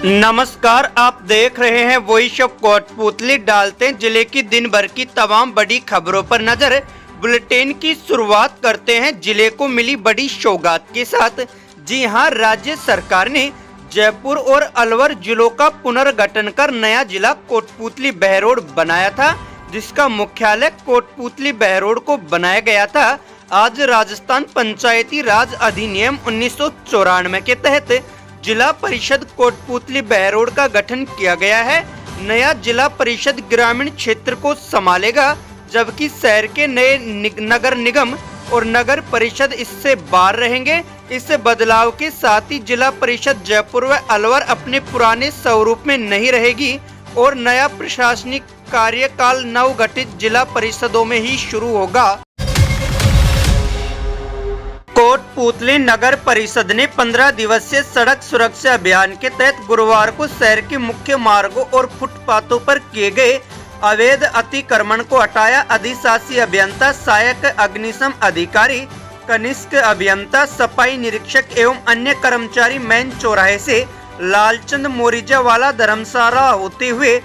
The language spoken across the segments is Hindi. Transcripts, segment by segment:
नमस्कार, आप देख रहे हैं वॉइस ऑफ कोटपूतली। डालते हैं जिले की दिन भर की तमाम बड़ी खबरों पर नजर। बुलेटिन की शुरुआत करते हैं जिले को मिली बड़ी सौगात के साथ। जी हां, राज्य सरकार ने जयपुर और अलवर जिलों का पुनर्गठन कर नया जिला कोटपूतली बहरोड बनाया था, जिसका मुख्यालय कोटपूतली बहरोड को बनाया गया था। आज राजस्थान पंचायती राज अधिनियम 1994 के तहत जिला परिषद कोटपूतली बहरोड का गठन किया गया है। नया जिला परिषद ग्रामीण क्षेत्र को संभालेगा, जबकि शहर के नए नगर निगम और नगर परिषद इससे बाहर रहेंगे। इस बदलाव के साथ ही जिला परिषद जयपुर व अलवर अपने पुराने स्वरूप में नहीं रहेगी और नया प्रशासनिक कार्यकाल नवगठित जिला परिषदों में ही शुरू होगा। कोटपूतली नगर परिषद ने 15 दिवसीय सड़क सुरक्षा अभियान के तहत गुरुवार को शहर के मुख्य मार्गों और फुटपाथों पर किए गए अवैध अतिक्रमण को हटाया। अधिशासी अभियंता, सहायक अग्निशम अधिकारी, कनिष्ठ अभियंता, सफाई निरीक्षक एवं अन्य कर्मचारी मेन चौराहे से लालचंद मोरिजा वाला धर्मशाला होते हुए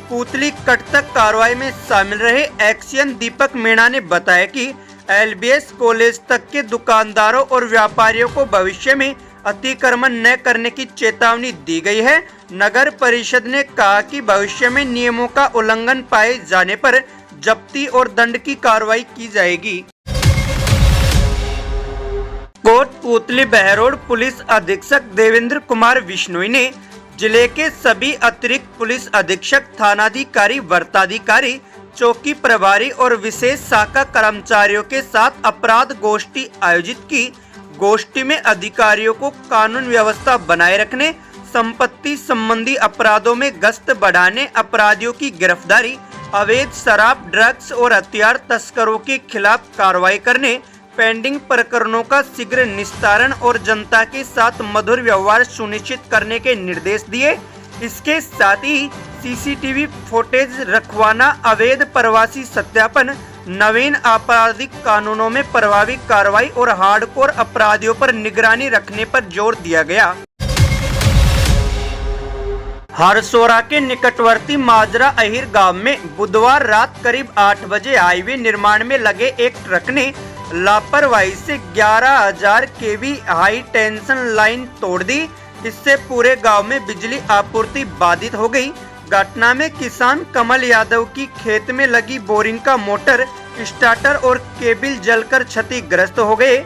पूतली कट तक कार्रवाई में शामिल रहे। एक्सीएन दीपक मीणा ने बताया कि LBS कॉलेज तक के दुकानदारों और व्यापारियों को भविष्य में अतिक्रमण न करने की चेतावनी दी गई है। नगर परिषद ने कहा कि भविष्य में नियमों का उल्लंघन पाए जाने पर जब्ती और दंड की कार्रवाई की जाएगी। कोटपूतली बहरोड पुलिस अधीक्षक देवेंद्र कुमार बिश्नोई ने जिले के सभी अतिरिक्त पुलिस अधीक्षक, थानाधिकारी, वृत्ताधिकारी, चौकी प्रभारी और विशेष शाखा कर्मचारियों के साथ अपराध गोष्ठी आयोजित की। गोष्ठी में अधिकारियों को कानून व्यवस्था बनाए रखने, संपत्ति संबंधी अपराधों में गश्त बढ़ाने, अपराधियों की गिरफ्तारी, अवैध शराब, ड्रग्स और हथियार तस्करों के खिलाफ कार्रवाई करने, पेंडिंग प्रकरणों का शीघ्र निस्तारण और जनता के साथ मधुर व्यवहार सुनिश्चित करने के निर्देश दिए। इसके साथ ही CCTV फुटेज रखवाना, अवैध प्रवासी सत्यापन, नवीन आपराधिक कानूनों में प्रभावी कार्रवाई और हार्डकोर अपराधियों पर निगरानी रखने पर जोर दिया गया। हरसोरा के निकटवर्ती माजरा अहिर गांव में बुधवार रात करीब 8 बजे हाईवे निर्माण में लगे एक ट्रक ने लापरवाही से 11,000 kV हाई टेंशन लाइन तोड़ दी। इससे पूरे गांव में बिजली आपूर्ति बाधित हो गई। घटना में किसान कमल यादव की खेत में लगी बोरिंग का मोटर, स्टार्टर और केबल जलकर क्षतिग्रस्त हो गए।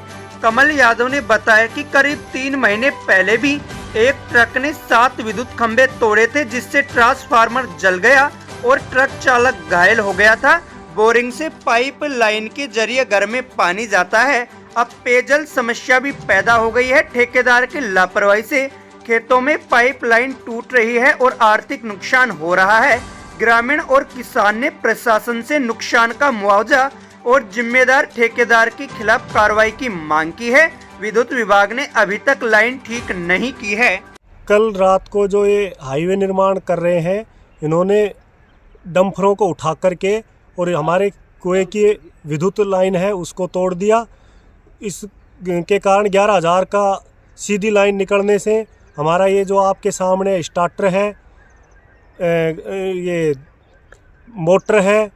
कमल यादव ने बताया कि करीब 3 महीने पहले भी एक ट्रक ने 7 विद्युत खंभे तोड़े थे, जिससे ट्रांसफार्मर जल गया और ट्रक चालक घायल हो गया था। बोरिंग से पाइप लाइन के जरिए घर में पानी जाता है। अब पेयजल समस्या भी पैदा हो गई है। ठेकेदार की लापरवाही से खेतों में पाइपलाइन टूट रही है और आर्थिक नुकसान हो रहा है। ग्रामीण और किसान ने प्रशासन से नुकसान का मुआवजा और जिम्मेदार ठेकेदार के खिलाफ कार्रवाई की मांग की है। विद्युत विभाग ने अभी तक लाइन ठीक नहीं की है। कल रात को जो ये हाईवे निर्माण कर रहे हैं, इन्होंने डंफरों को उठा करके और हमारे कुएं की विद्युत लाइन है उसको तोड़ दिया। इसके कारण 11,000 का सीधी लाइन निकलने से हमारा ये जो आपके सामने स्टार्टर है, ये मोटर है,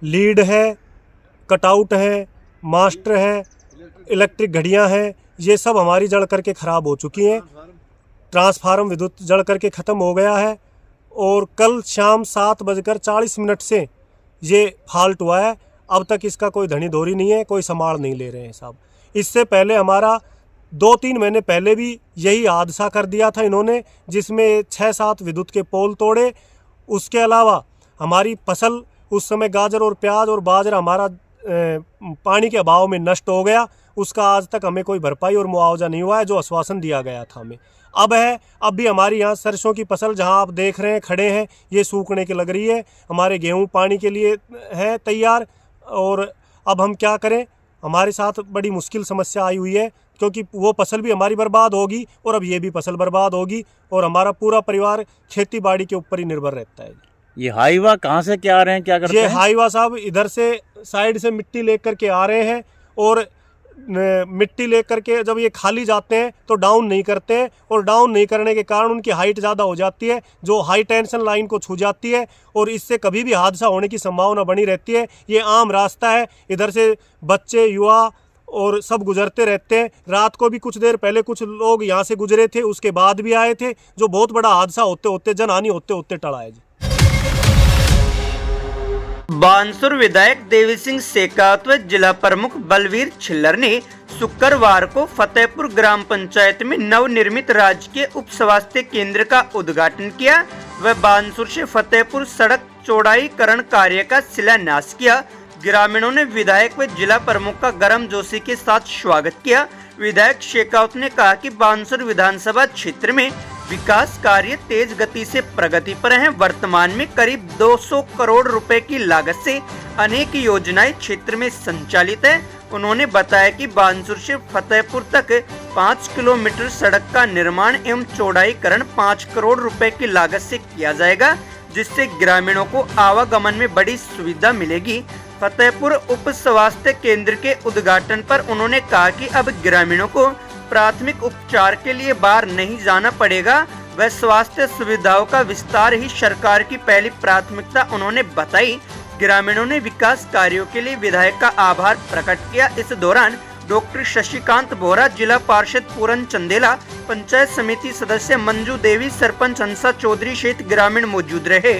लीड है, कटआउट है, मास्टर है, इलेक्ट्रिक घड़ियां हैं, ये सब हमारी जड़ करके ख़राब हो चुकी हैं। ट्रांसफार्मर विद्युत जड़ करके ख़त्म हो गया है और कल शाम 7:40 से ये फॉल्ट हुआ है। अब तक इसका कोई धनी धोरी नहीं है, कोई संभाल नहीं ले रहे हैं साहब। इससे पहले हमारा 2-3 महीने पहले भी यही हादसा कर दिया था इन्होंने, जिसमें 6-7 विद्युत के पोल तोड़े। उसके अलावा हमारी फसल उस समय गाजर और प्याज और बाजरा हमारा पानी के अभाव में नष्ट हो गया। उसका आज तक हमें कोई भरपाई और मुआवजा नहीं हुआ है, जो आश्वासन दिया गया था हमें। अब भी हमारी यहाँ सरसों की फसल जहाँ आप देख रहे हैं खड़े हैं, ये सूखने की लग रही है। हमारे गेहूँ पानी के लिए है तैयार, और अब हम क्या करें। हमारे साथ बड़ी मुश्किल समस्या आई हुई है, क्योंकि वो फसल भी हमारी बर्बाद होगी और अब ये भी फसल बर्बाद होगी और हमारा पूरा परिवार खेती बाड़ी के ऊपर ही निर्भर रहता है। ये हाईवा कहाँ से क्या आ रहे हैं, क्या करते हैं? ये हाईवा साहब इधर से साइड से मिट्टी लेकर के आ रहे हैं और मिट्टी लेकर के जब ये खाली जाते हैं तो डाउन नहीं करते हैं, और डाउन नहीं करने के कारण उनकी हाइट ज़्यादा हो जाती है, जो हाई टेंशन लाइन को छू जाती है, और इससे कभी भी हादसा होने की संभावना बनी रहती है। ये आम रास्ता है, इधर से बच्चे, युवा और सब गुजरते रहते हैं। रात को भी कुछ देर पहले कुछ लोग यहाँ से गुजरे थे, उसके बाद भी आए थे, जो बहुत बड़ा हादसा होते होते, जनहानि होते होते टला है जी। बानसूर विधायक देवी सिंह शेखावत व जिला प्रमुख बलवीर छिल्लर ने शुक्रवार को फतेहपुर ग्राम पंचायत में नवनिर्मित राजकीय उप स्वास्थ्य केंद्र का उद्घाटन किया व बानसूर से फतेहपुर सड़क चौड़ाईकरण कार्य का शिलान्यास किया। ग्रामीणों ने विधायक व जिला प्रमुख का गर्मजोशी के साथ स्वागत किया। विधायक शेखावत ने कहा कि बानसूर विधानसभा क्षेत्र में विकास कार्य तेज गति से प्रगति पर हैं। वर्तमान में करीब 200 करोड़ रुपए की लागत से अनेक योजनाएं क्षेत्र में संचालित है। उन्होंने बताया कि बानसूर से फतेहपुर तक 5 किलोमीटर सड़क का निर्माण एवं चौड़ाईकरण 5 करोड़ रुपए की लागत से किया जाएगा, जिससे ग्रामीणों को आवागमन में बड़ी सुविधा मिलेगी। फतेहपुर उप स्वास्थ्य केंद्र के उद्घाटन पर उन्होंने कहा कि अब ग्रामीणों को प्राथमिक उपचार के लिए बाहर नहीं जाना पड़ेगा व स्वास्थ्य सुविधाओं का विस्तार ही सरकार की पहली प्राथमिकता उन्होंने बताई। ग्रामीणों ने विकास कार्यों के लिए विधायक का आभार प्रकट किया। इस दौरान डॉक्टर शशिकांत बोरा, जिला पार्षद पूरन चंदेला, पंचायत समिति सदस्य मंजू देवी, सरपंच हंसा चौधरी सहित ग्रामीण मौजूद रहे।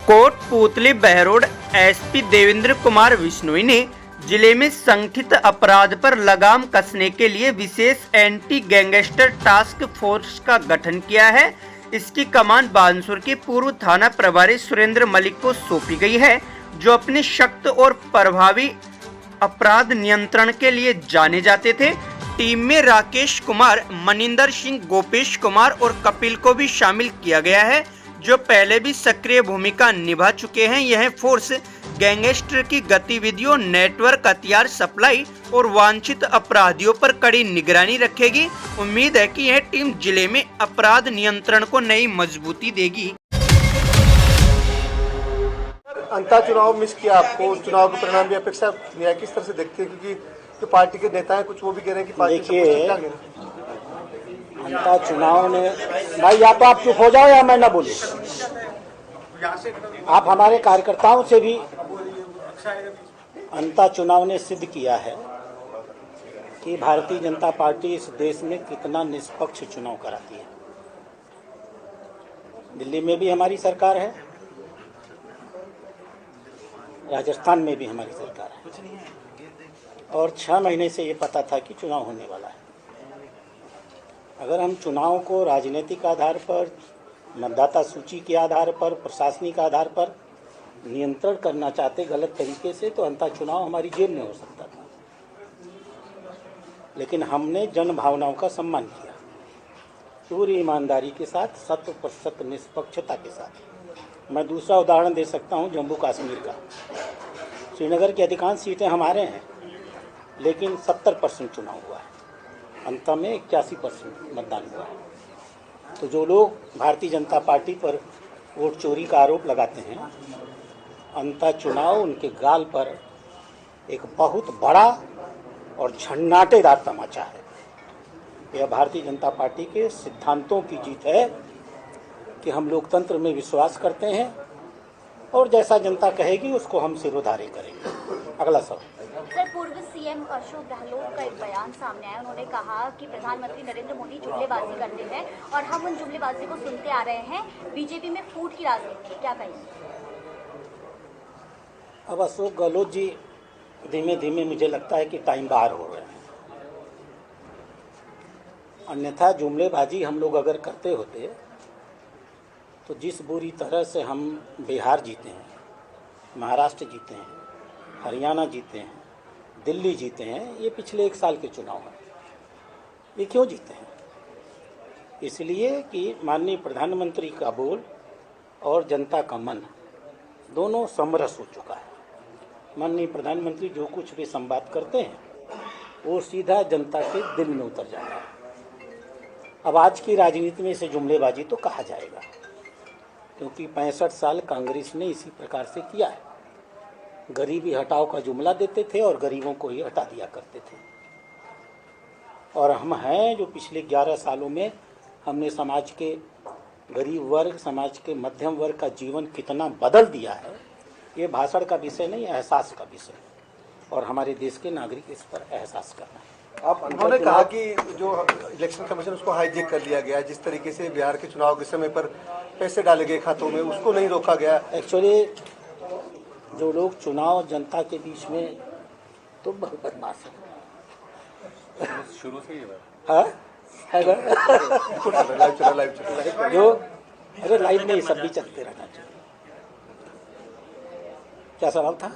कोटपूतली बहरोड एसपी देवेंद्र कुमार बिश्नोई ने जिले में संगठित अपराध पर लगाम कसने के लिए विशेष एंटी गैंगस्टर टास्क फोर्स का गठन किया है। इसकी कमान बानसूर के पूर्व थाना प्रभारी सुरेंद्र मलिक को सौंपी गई है, जो अपने सख्त और प्रभावी अपराध नियंत्रण के लिए जाने जाते थे। टीम में राकेश कुमार, मनिंदर सिंह, गोपेश कुमार और कपिल को भी शामिल किया गया है, जो पहले भी सक्रिय भूमिका निभा चुके हैं। यह फोर्स गैंगस्टर की गतिविधियों, नेटवर्क, हथियार सप्लाई और वांछित अपराधियों पर कड़ी निगरानी रखेगी। उम्मीद है कि यह टीम जिले में अपराध नियंत्रण को नई मजबूती देगी। अंता चुनाव मिस किया आपको, चुनाव के परिणाम भी अपेक्षा किस तरह से देखते हैं, क्योंकि जो पार्टी के नेता हैं कुछ वो भी कह रहे हैं कि पार्टी अंता चुनाव ने, भाई या तो आप चुप हो जाओ या मैं ना बोलूं। आप हमारे कार्यकर्ताओं से भी, अंता चुनाव ने सिद्ध किया है कि भारतीय जनता पार्टी इस देश में कितना निष्पक्ष चुनाव कराती है। दिल्ली में भी हमारी सरकार है, राजस्थान में भी हमारी सरकार है, और 6 महीने से ये पता था कि चुनाव होने वाला है। अगर हम चुनाव को राजनीतिक आधार पर, मतदाता सूची के आधार पर, प्रशासनिक आधार पर नियंत्रण करना चाहते गलत तरीके से, तो अंता चुनाव हमारी जेब में हो सकता था। लेकिन हमने जन भावनाओं का सम्मान किया, पूरी ईमानदारी के साथ, 100% निष्पक्षता के साथ। मैं दूसरा उदाहरण दे सकता हूं जम्मू कश्मीर का। श्रीनगर की अधिकांश सीटें हमारे हैं, लेकिन 70% चुनाव हुआ है, अंत में 81% मतदान हुआ है। तो जो लोग भारतीय जनता पार्टी पर वोट चोरी का आरोप लगाते हैं, अंता चुनाव उनके गाल पर एक बहुत बड़ा और झन्नाटेदार तमाचा है। यह भारतीय जनता पार्टी के सिद्धांतों की जीत है कि हम लोकतंत्र में विश्वास करते हैं, और जैसा जनता कहेगी उसको हम सिरोधार्य करेंगे। अगला सवाल। सर, पूर्व सीएम अशोक गहलोत का एक बयान सामने आया। उन्होंने कहा कि प्रधानमंत्री नरेंद्र मोदी जुमलेबाजी करते हैं और हम उन जुमलेबाजी को सुनते आ रहे हैं। बीजेपी में फूट की राजनीति, क्या कहेंगे? अब अशोक गहलोत जी धीमे धीमे मुझे लगता है कि टाइम बाहर हो रहे हैं। अन्यथा जुमलेबाजी हम लोग अगर करते होते तो जिस बुरी तरह से हम बिहार जीते हैं, महाराष्ट्र जीते हैं, हरियाणा जीते हैं, दिल्ली जीते हैं, ये पिछले 1 साल के चुनाव हैं। ये क्यों जीते हैं? इसलिए कि माननीय प्रधानमंत्री का बोल और जनता का मन दोनों समरस हो चुका है। माननीय प्रधानमंत्री जो कुछ भी संवाद करते हैं वो सीधा जनता के दिल में उतर जाता है। अब आज की राजनीति में इसे जुमलेबाजी तो कहा जाएगा, क्योंकि 65 साल कांग्रेस ने इसी प्रकार से किया है। गरीबी हटाओ का जुमला देते थे और गरीबों को ही हटा दिया करते थे। और हम हैं जो पिछले 11 सालों में हमने समाज के गरीब वर्ग, समाज के मध्यम वर्ग का जीवन कितना बदल दिया है, ये भाषण का विषय नहीं, एहसास का विषय, और हमारे देश के नागरिक इस पर एहसास करना है। आप उन्होंने कहा कि जो इलेक्शन कमीशन उसको हाईजेक कर लिया गया, जिस तरीके से बिहार के चुनाव के समय पर पैसे डाले गए खातों में, उसको नहीं रोका गया। एक्चुअली जो लोग चुनाव जनता के बीच में तो बहुत बदमाश है, शुरू से ही जो अरे लाइव में ये सब भी चलते रहना चाहिए। क्या सवाल था?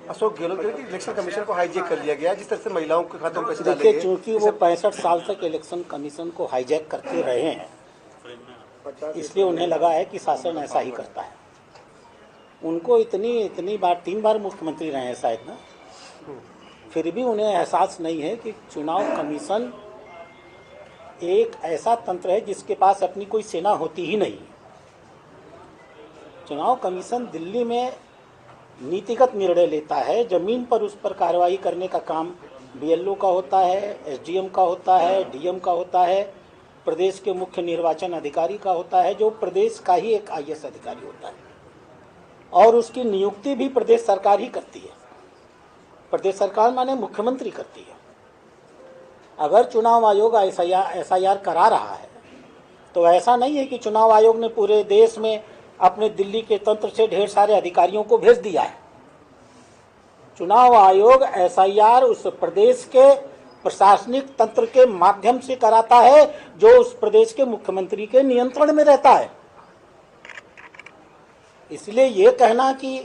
अशोक गहलोत कह रहे कि इलेक्शन कमीशन को हाईजेक कर लिया गया, जिस तरह से महिलाओं के खातों में पैसे डाले देखिए, गए। चूंकि वो 65 साल तक इलेक्शन कमीशन को हाईजैक करते रहे हैं, इसलिए उन्हें लगा है कि शासन ऐसा ही करता है। उनको इतनी बार 3 बार मुख्यमंत्री रहे हैं शायद ना, फिर भी उन्हें एहसास नहीं है कि चुनाव कमीशन एक ऐसा तंत्र है जिसके पास अपनी कोई सेना होती ही नहीं। चुनाव कमीशन दिल्ली में नीतिगत निर्णय लेता है, जमीन पर उस पर कार्रवाई करने का काम बीएलओ का होता है, एसडीएम का होता है, डीएम का होता है, प्रदेश के मुख्य निर्वाचन अधिकारी का होता है, जो प्रदेश का ही एक आईएएस अधिकारी होता है, और उसकी नियुक्ति भी प्रदेश सरकार ही करती है। प्रदेश सरकार माने मुख्यमंत्री करती है। अगर चुनाव आयोग एसआईआर करा रहा है तो ऐसा नहीं है कि चुनाव आयोग ने पूरे देश में अपने दिल्ली के तंत्र से ढेर सारे अधिकारियों को भेज दिया है। चुनाव आयोग एसआईआर उस प्रदेश के प्रशासनिक तंत्र के माध्यम से कराता है जो उस प्रदेश के मुख्यमंत्री के नियंत्रण में रहता है। इसलिए ये कहना कि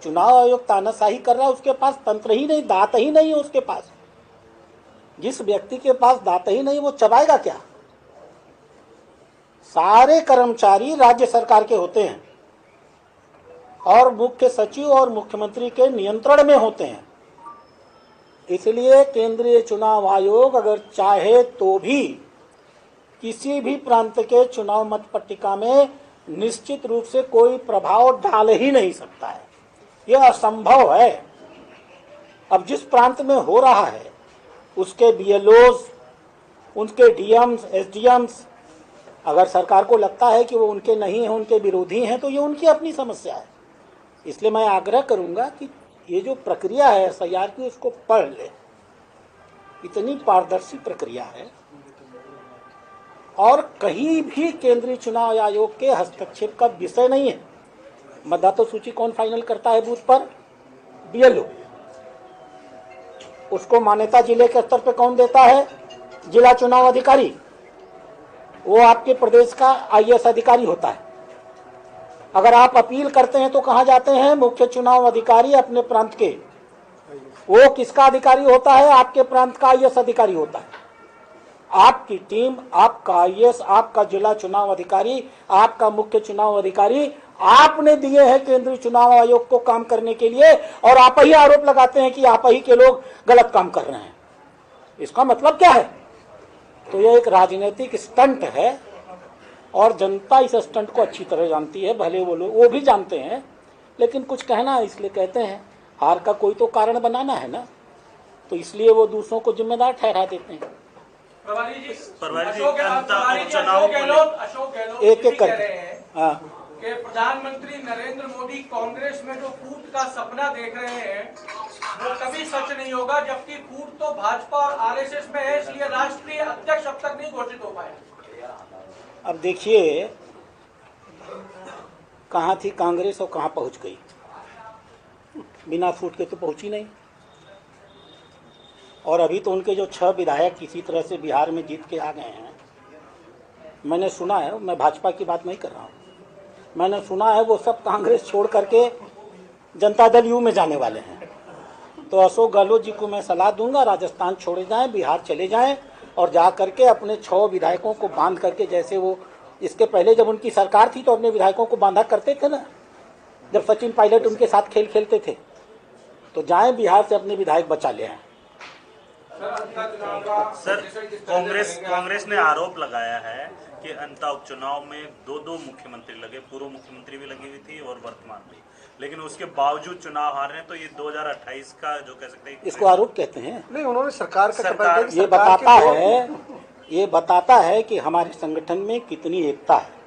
चुनाव आयोग तानाशाही कर रहा है, उसके पास तंत्र ही नहीं, दांत ही नहीं है उसके पास। जिस व्यक्ति के पास दांत ही नहीं, वो चबाएगा क्या? सारे कर्मचारी राज्य सरकार के होते हैं और मुख्य सचिव और मुख्यमंत्री के नियंत्रण में होते हैं। इसलिए केंद्रीय चुनाव आयोग अगर चाहे तो भी किसी भी प्रांत के चुनाव मत पट्टिका में निश्चित रूप से कोई प्रभाव डाल ही नहीं सकता है। यह असंभव है। अब जिस प्रांत में हो रहा है उसके बीएलओज, उनके डीएम्स, एसडीएम्स, अगर सरकार को लगता है कि वो उनके नहीं हैं, उनके विरोधी हैं, तो ये उनकी अपनी समस्या है। इसलिए मैं आग्रह करूंगा कि ये जो प्रक्रिया है एसआईआर की, उसको पढ़ ले। इतनी पारदर्शी प्रक्रिया है और कहीं भी केंद्रीय चुनाव आयोग के हस्तक्षेप का विषय नहीं है। मतदाता सूची कौन फाइनल करता है बूथ पर? बीएलओ। उसको मान्यता जिले के स्तर पे कौन देता है? जिला चुनाव अधिकारी। वो आपके प्रदेश का आईएएस अधिकारी होता है। अगर आप अपील करते हैं तो कहां जाते हैं? मुख्य चुनाव अधिकारी अपने प्रांत के। वो किसका अधिकारी होता है? आपके प्रांत का आईएएस अधिकारी होता है। आपकी टीम, आपका आईएएस, आपका जिला चुनाव अधिकारी, आपका मुख्य चुनाव अधिकारी आपने दिए हैं केंद्रीय चुनाव आयोग को काम करने के लिए, और आप ही आरोप लगाते हैं कि आप ही के लोग गलत काम कर रहे हैं। इसका मतलब क्या है? तो यह एक राजनीतिक स्टंट है और जनता इस स्टंट को अच्छी तरह जानती है। भले वो लोग वो भी जानते हैं, लेकिन कुछ कहना है इसलिए कहते हैं। हार का कोई तो कारण बनाना है ना, तो इसलिए वो दूसरों को जिम्मेदार ठहरा देते हैं। एक एक कर कि प्रधानमंत्री नरेंद्र मोदी कांग्रेस में जो फूट का सपना देख रहे हैं वो कभी सच नहीं होगा, जबकि फूट तो भाजपा और आरएसएस में है, इसलिए राष्ट्रीय अध्यक्ष अब तक नहीं घोषित हो पाए। अब देखिए कहाँ थी कांग्रेस और कहाँ पहुंच गई। बिना फूट के तो पहुंची नहीं। और अभी तो उनके जो 6 विधायक किसी तरह से बिहार में जीत के आ गए हैं। मैंने सुना है, मैं भाजपा की बात नहीं कर रहा हूँ, मैंने सुना है वो सब कांग्रेस छोड़ करके जनता दल यू में जाने वाले हैं। तो अशोक गहलोत जी को मैं सलाह दूंगा, राजस्थान छोड़े जाएं, बिहार चले जाएं और जा करके अपने 6 विधायकों को बांध करके, जैसे वो इसके पहले जब उनकी सरकार थी तो अपने विधायकों को बांधा करते थे ना, जब सचिन पायलट उनके साथ खेल खेलते थे। तो जाएं बिहार से अपने विधायक बचा ले आए। सर, कांग्रेस ने आरोप लगाया है कि अंतः उपचुनाव में 2 मुख्यमंत्री लगे, पूर्व मुख्यमंत्री भी लगी हुई थी और वर्तमान भी, लेकिन उसके बावजूद चुनाव हार रहे हैं, तो ये 2028 का जो कह सकते हैं इसको आरोप कहते हैं। नहीं, उन्होंने सरकार का सरकार- सरकार ये बताता है कि हमारे संगठन में कितनी एकता है।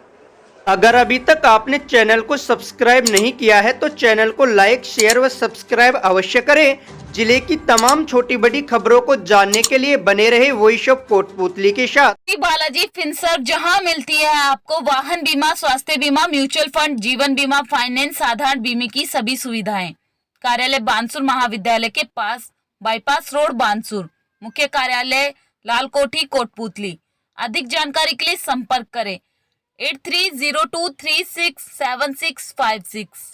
अगर अभी तक आपने चैनल को सब्सक्राइब नहीं किया है तो चैनल को लाइक, शेयर व सब्सक्राइब अवश्य करें। जिले की तमाम छोटी बड़ी खबरों को जानने के लिए बने रहे वॉइस ऑफ कोटपुतली के साथ। बालाजी फिनसर्व, जहां मिलती है आपको वाहन बीमा, स्वास्थ्य बीमा, म्यूचुअल फंड, जीवन बीमा, फाइनेंस, साधारण बीमे की सभी सुविधाएं। कार्यालय बानसूर महाविद्यालय के पास, बाईपास रोड बानसूर। मुख्य कार्यालय लाल कोठी कोटपुतली। अधिक जानकारी के लिए संपर्क करें 8302367656।